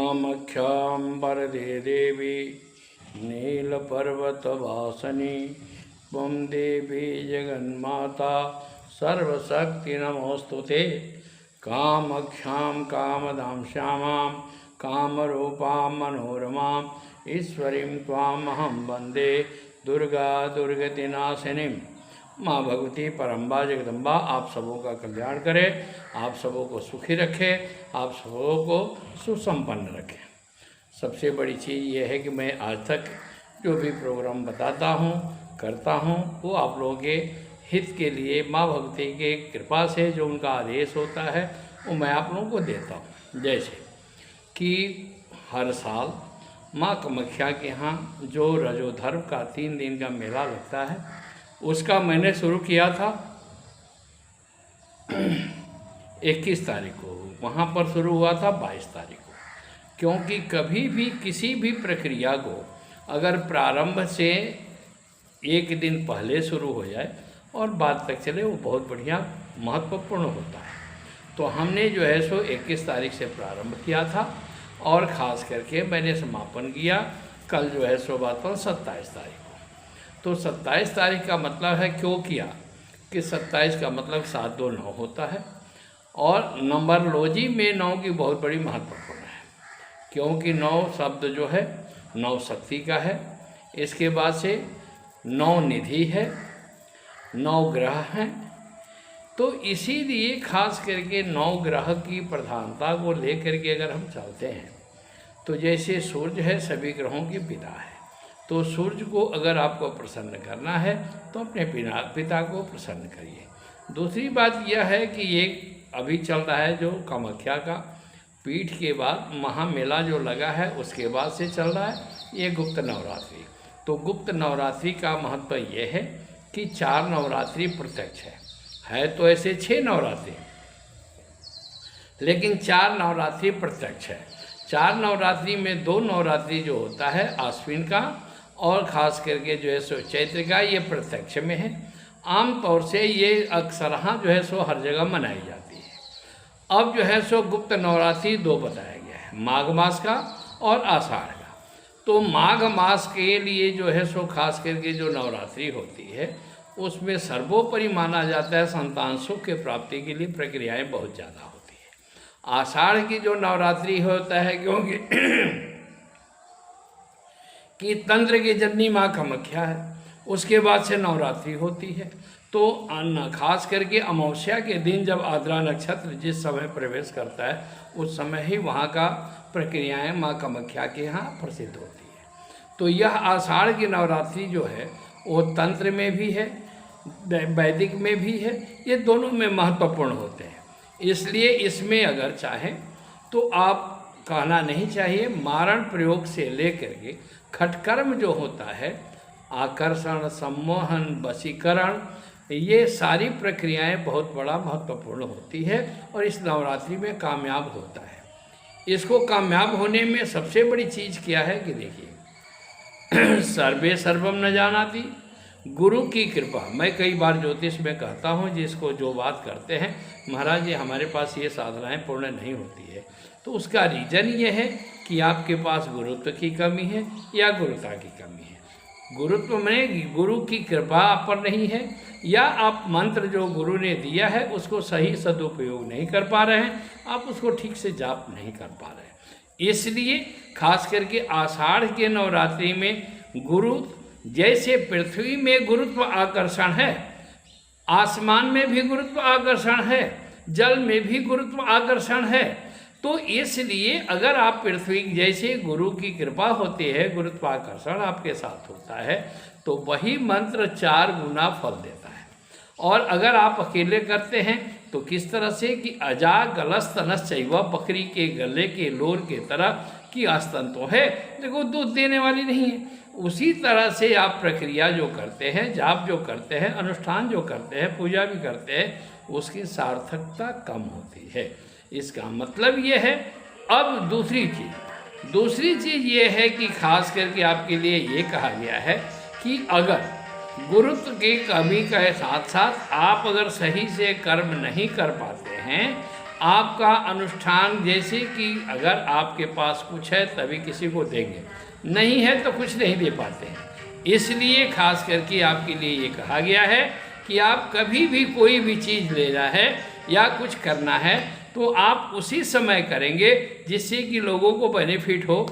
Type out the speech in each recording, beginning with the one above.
कामाख्यां वरदे देवी नीलपर्वतवासिनी त्वं देवी जगन्माता सर्वशक्ति नमोस्तुते। कामाख्यां कामदां श्यामां कामरूपां मनोरमां ईश्वरीं त्वामहं वन्दे दुर्गा दुर्गतिनाशिनीं। माँ भगवती परम्बा जगदम्बा आप सबों का कल्याण करे, आप सबों को सुखी रखे, आप सबों को सुसंपन्न रखे। सबसे बड़ी चीज़ ये है कि मैं आज तक जो भी प्रोग्राम बताता हूँ करता हूँ वो आप लोगों के हित के लिए माँ भगवती के कृपा से जो उनका आदेश होता है वो मैं आप लोगों को देता हूँ। जैसे कि हर साल माँ कामाख्या के यहाँ जो रजोधर्म का 3 दिन का मेला लगता है उसका मैंने शुरू किया था 21 तारीख को, वहाँ पर शुरू हुआ था 22 तारीख को। क्योंकि कभी भी किसी भी प्रक्रिया को अगर प्रारंभ से 1 दिन पहले शुरू हो जाए और बाद तक चले वो बहुत बढ़िया महत्वपूर्ण होता है। तो हमने जो है सो 21 तारीख से प्रारंभ किया था और ख़ास करके मैंने समापन किया कल जो है सो बात 27 तारीख को। तो 27 तारीख का मतलब है क्यों किया कि 27 का मतलब 7 2 9 होता है और नंबरलॉजी में 9 की बहुत बड़ी महत्वपूर्ण है। क्योंकि 9 शब्द जो है 9 शक्ति का है, इसके बाद से 9 निधि है, 9 ग्रह हैं। तो इसीलिए खास करके 9 ग्रह की प्रधानता को लेकर के अगर हम चलते हैं तो जैसे सूर्य है सभी ग्रहों की पिता है, तो सूर्य को अगर आपको प्रसन्न करना है तो अपने पिता को प्रसन्न करिए। दूसरी बात यह है कि ये अभी चल रहा है जो कामाख्या का पीठ के बाद महामेला जो लगा है उसके बाद से चल रहा है ये गुप्त नवरात्रि। तो गुप्त नवरात्रि का महत्व ये है कि 4 नवरात्रि प्रत्यक्ष है तो ऐसे 6 नवरात्रि, लेकिन 4 नवरात्रि प्रत्यक्ष है। 4 नवरात्रि में 2 नवरात्रि जो होता है आश्विन का और ख़ास करके जो है सो चैत्र का, ये प्रत्यक्ष में है। आम तौर से ये अक्सरहा जो है सो हर जगह मनाई जाती है। अब जो है सो गुप्त नवरात्रि 2 बताया गया है, माघ मास का और आषाढ़ का। तो माघ मास के लिए जो है सो खास करके जो नवरात्रि होती है उसमें सर्वोपरि माना जाता है संतान सुख के प्राप्ति के लिए प्रक्रियाएं बहुत ज़्यादा होती है। आषाढ़ की जो नवरात्रि होता है क्योंकि कि तंत्र की जननी माँ कामाख्या है, उसके बाद से नवरात्रि होती है। तो खास करके अमावस्या के दिन जब आद्रा नक्षत्र जिस समय प्रवेश करता है उस समय ही वहाँ का प्रक्रियाएं माँ कामाख्या के यहाँ प्रसिद्ध होती है। तो यह आषाढ़ की नवरात्रि जो है वो तंत्र में भी है वैदिक में भी है, ये दोनों में महत्वपूर्ण होते हैं। इसलिए इसमें अगर चाहें तो आप कहना नहीं चाहिए, मारण प्रयोग से लेकर के खटकर्म जो होता है आकर्षण सम्मोहन वशीकरण, ये सारी प्रक्रियाएं बहुत बड़ा महत्वपूर्ण होती है और इस नवरात्रि में कामयाब होता है। इसको कामयाब होने में सबसे बड़ी चीज़ क्या है कि देखिए सर्वे सर्वम न जानाति, गुरु की कृपा। मैं कई बार ज्योतिष में कहता हूँ जिसको जो बात करते हैं महाराज ये हमारे पास ये साधनाएं पूर्ण नहीं होती है, तो उसका रीज़न ये है कि आपके पास गुरुत्व की कमी है या गुरुता की कमी है। गुरुत्व में गुरु की कृपा आप पर नहीं है या आप मंत्र जो गुरु ने दिया है उसको सही सदुपयोग नहीं कर पा रहे हैं, आप उसको ठीक से जाप नहीं कर पा रहे हैं। इसलिए खास करके आषाढ़ के नवरात्रि में गुरु, जैसे पृथ्वी में गुरुत्व आकर्षण है, आसमान में भी गुरुत्व आकर्षण है, जल में भी गुरुत्व आकर्षण है। तो इसलिए अगर आप पृथ्वी जैसे गुरु की कृपा होती है, गुरुत्वाकर्षण आपके साथ होता है, तो वही मंत्र 4 गुना फल देता है। और अगर आप अकेले करते हैं तो किस तरह से कि अजा गलस्तनस चैवा, बकरी के गले के लोर के तरह कि आस्तन तो है देखो दूध देने वाली नहीं है, उसी तरह से आप प्रक्रिया जो करते हैं, जाप जो करते हैं, अनुष्ठान जो करते हैं, पूजा भी करते हैं, उसकी सार्थकता कम होती है। इसका मतलब ये है। अब दूसरी चीज़ ये है कि खास करके आपके लिए ये कहा गया है कि अगर गुरुत्व की कमी के साथ साथ आप अगर सही से कर्म नहीं कर पाते हैं आपका अनुष्ठान, जैसे कि अगर आपके पास कुछ है तभी किसी को देंगे, नहीं है तो कुछ नहीं दे पाते हैं। इसलिए खास करके आपके लिए ये कहा गया है कि आप कभी भी कोई भी चीज़ लेना है या कुछ करना है तो आप उसी समय करेंगे जिससे कि लोगों को बेनिफिट हो।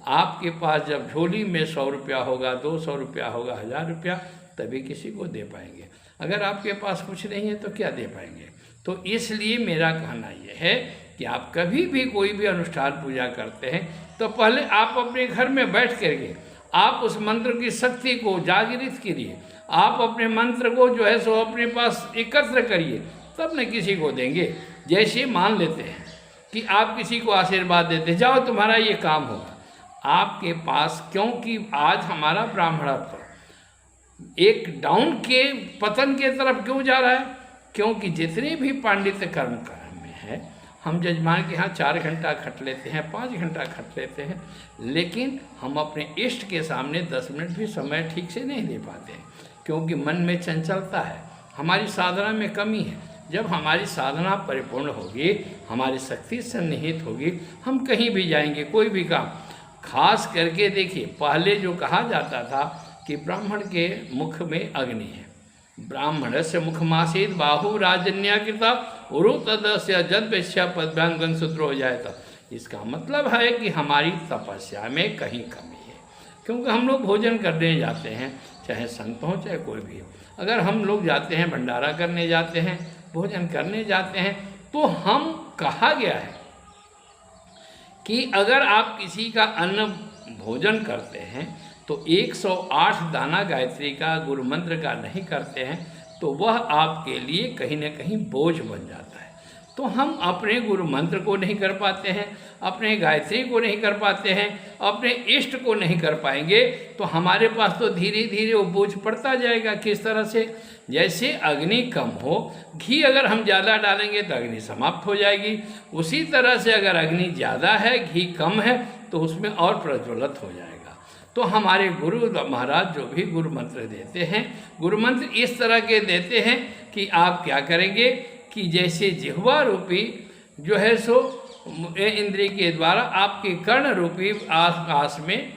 आपके पास जब झोली में 100 रुपया होगा, 200 रुपया होगा, 1000 रुपया, तभी किसी को दे पाएंगे। अगर आपके पास कुछ नहीं है तो क्या दे पाएंगे। तो इसलिए मेरा कहना यह है कि आप कभी भी कोई भी अनुष्ठान पूजा करते हैं तो पहले आप अपने घर में बैठ करके आप उस मंत्र की शक्ति को जागृत करिए, आप अपने मंत्र को जो है सो अपने पास एकत्र करिए, तब न किसी को देंगे। जैसे मान लेते हैं कि आप किसी को आशीर्वाद देते, जाओ तुम्हारा ये काम होगा, आपके पास, क्योंकि आज हमारा ब्राह्मणत्व एक डाउन के पतन के तरफ क्यों जा रहा है, क्योंकि जितने भी पांडित्य कर्म में है, हम जजमान के यहाँ 4 घंटा खट लेते हैं, 5 घंटा खट लेते हैं, लेकिन हम अपने इष्ट के सामने 10 मिनट भी समय ठीक से नहीं दे पाते हैं, क्योंकि मन में चंचलता है, हमारी साधना में कमी है। जब हमारी साधना परिपूर्ण होगी, हमारी शक्ति सन्निहित होगी, हम कहीं भी जाएंगे, कोई भी काम। खास करके देखिए, पहले जो कहा जाता था कि ब्राह्मण के मुख में अग्नि है, ब्राह्मण से मुखमासीत बाहु राजन्या कृता उरु तदस्य जद्वैश्य पद्भ्यांगं सूत्र हो जाए। तो इसका मतलब है कि हमारी तपस्या में कहीं कमी है, क्योंकि हम लोग भोजन करने जाते हैं, चाहे संत हो चाहे कोई भी हो, अगर हम लोग जाते हैं भंडारा करने जाते हैं, भोजन करने जाते हैं, तो हम कहा गया है कि अगर आप किसी का अन्न भोजन करते हैं तो 108 दाना गायत्री का गुरु मंत्र का नहीं करते हैं तो वह आपके लिए कहीं न कहीं बोझ बन जाता है। तो हम अपने गुरु मंत्र को नहीं कर पाते हैं, अपने गायत्री को नहीं कर पाते हैं, अपने इष्ट को नहीं कर पाएंगे, तो हमारे पास तो धीरे धीरे वो बोझ पड़ता जाएगा। किस तरह से, जैसे अग्नि कम हो, घी अगर हम ज़्यादा डालेंगे तो अग्नि समाप्त हो जाएगी, उसी तरह से अगर अग्नि ज़्यादा है, घी कम है, तो उसमें और प्रज्वलित हो जाएगा। तो हमारे गुरु महाराज जो भी गुरु मंत्र देते हैं, गुरु मंत्र इस तरह के देते हैं कि आप क्या करेंगे कि जैसे जिह्वा रूपी जो है सो इंद्रिय के द्वारा आपके कर्ण रूपी आकाश में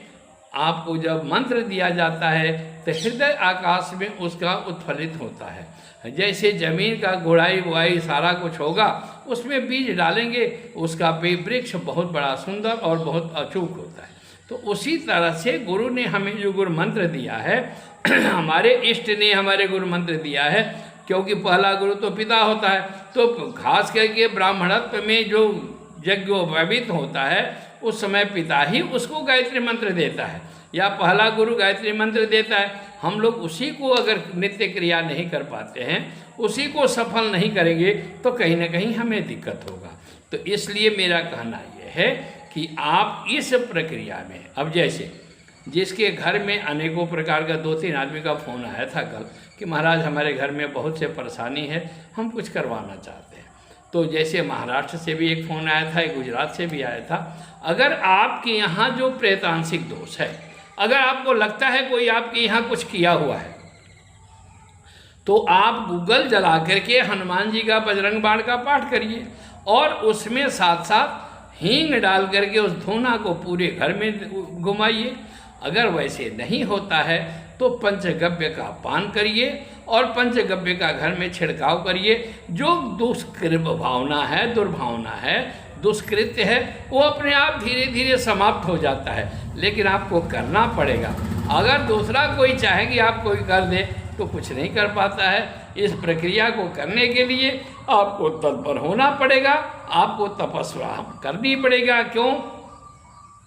आपको जब मंत्र दिया जाता है तो हृदय आकाश में उसका उत्फलित होता है। जैसे जमीन का गुड़ाई बुआई सारा कुछ होगा, उसमें बीज डालेंगे, उसका वृक्ष बहुत बड़ा सुंदर और बहुत अचूक होता है। तो उसी तरह से गुरु ने हमें जो गुरु मंत्र दिया है, हमारे इष्ट ने हमारे गुरु मंत्र दिया है, क्योंकि पहला गुरु तो पिता होता है। तो खास करके ब्राह्मणत्व में जो यज्ञोपवीत होता है, उस समय पिता ही उसको गायत्री मंत्र देता है या पहला गुरु गायत्री मंत्र देता है। हम लोग उसी को अगर नित्य क्रिया नहीं कर पाते हैं, उसी को सफल नहीं करेंगे, तो कहीं ना कहीं हमें दिक्कत होगा। तो इसलिए मेरा कहना यह है कि आप इस प्रक्रिया में, अब जैसे जिसके घर में अनेकों प्रकार का 2-3 आदमी का फ़ोन आया था कल कि महाराज हमारे घर में बहुत से परेशानी है, हम कुछ करवाना चाहते हैं। तो जैसे महाराष्ट्र से भी एक फ़ोन आया था, एक गुजरात से भी आया था। अगर आपके यहाँ जो प्रेतांशिक दोष है, अगर आपको लगता है कोई आपके यहाँ कुछ किया हुआ है, तो आप गूगल जला करके हनुमान जी का बजरंग बाण का पाठ करिए और उसमें साथ साथ हींग डाल करके उस धूना को पूरे घर में घुमाइए। अगर वैसे नहीं होता है तो पंचगव्य का पान करिए और पंचगव्य का घर में छिड़काव करिए। जो दुष्कृत भावना है, दुर्भावना है, दुष्कृत्य है, वो अपने आप धीरे धीरे समाप्त हो जाता है, लेकिन आपको करना पड़ेगा। अगर दूसरा कोई चाहे कि आप कोई कर दे तो कुछ नहीं कर पाता है। इस प्रक्रिया को करने के लिए आपको तत्पर होना पड़ेगा, आपको तपस्या करनी पड़ेगा। क्यों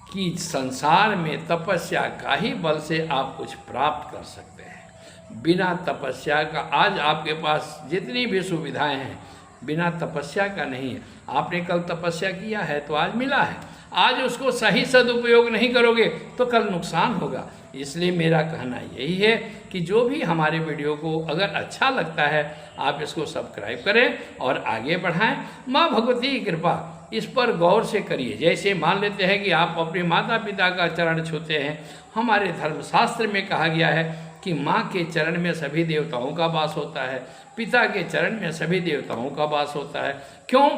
कि संसार में तपस्या का ही बल से आप कुछ प्राप्त कर सकते हैं। बिना तपस्या का आज आपके पास जितनी भी सुविधाएं हैं, बिना तपस्या का नहीं है। आपने कल तपस्या किया है तो आज मिला है, आज उसको सही सदुपयोग नहीं करोगे तो कल नुकसान होगा। इसलिए मेरा कहना यही है कि जो भी हमारे वीडियो को अगर अच्छा लगता है, आप इसको सब्सक्राइब करें और आगे बढ़ाएं। माँ भगवती की कृपा इस पर गौर से करिए। जैसे मान लेते हैं कि आप अपने माता पिता का चरण छूते हैं, हमारे धर्मशास्त्र में कहा गया है कि माँ के चरण में सभी देवताओं का वास होता है, पिता के चरण में सभी देवताओं का वास होता है। क्यों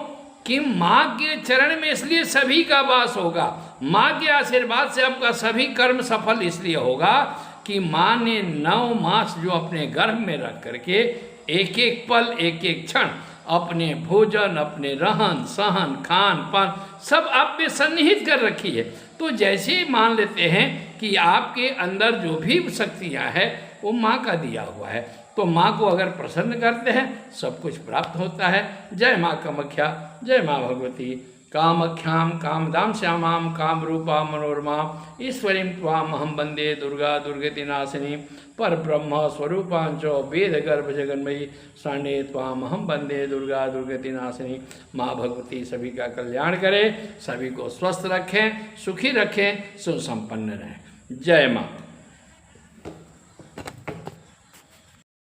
कि माँ के चरण में इसलिए सभी का वास होगा, माँ के आशीर्वाद से आपका सभी कर्म सफल इसलिए होगा कि माँ ने 9 मास जो अपने गर्भ में रख करके एक एक पल एक एक क्षण अपने भोजन, अपने रहन सहन, खान पान सब आप में सन्निहित कर रखी है। तो जैसे ही मान लेते हैं कि आपके अंदर जो भी शक्तियाँ हैं वो माँ का दिया हुआ है, तो माँ को अगर प्रसन्न करते हैं सब कुछ प्राप्त होता है। जय माँ कामाख्या, जय माँ भगवती। कामाख्यां कामदां श्यामां कामरूपा मनोरमा ईश्वरीं त्वामहं वन्दे दुर्गा दुर्गति नाशिनी परब्रह्म स्वरूपां च वेदगर्भ जगन्मयी शरण्ये त्वामहं वन्दे दुर्गा दुर्गति नाशिनी। माँ भगवती सभी का कल्याण करे, सभी को स्वस्थ रखें, सुखी रखें, सुसंपन्न रहें। जय माँ।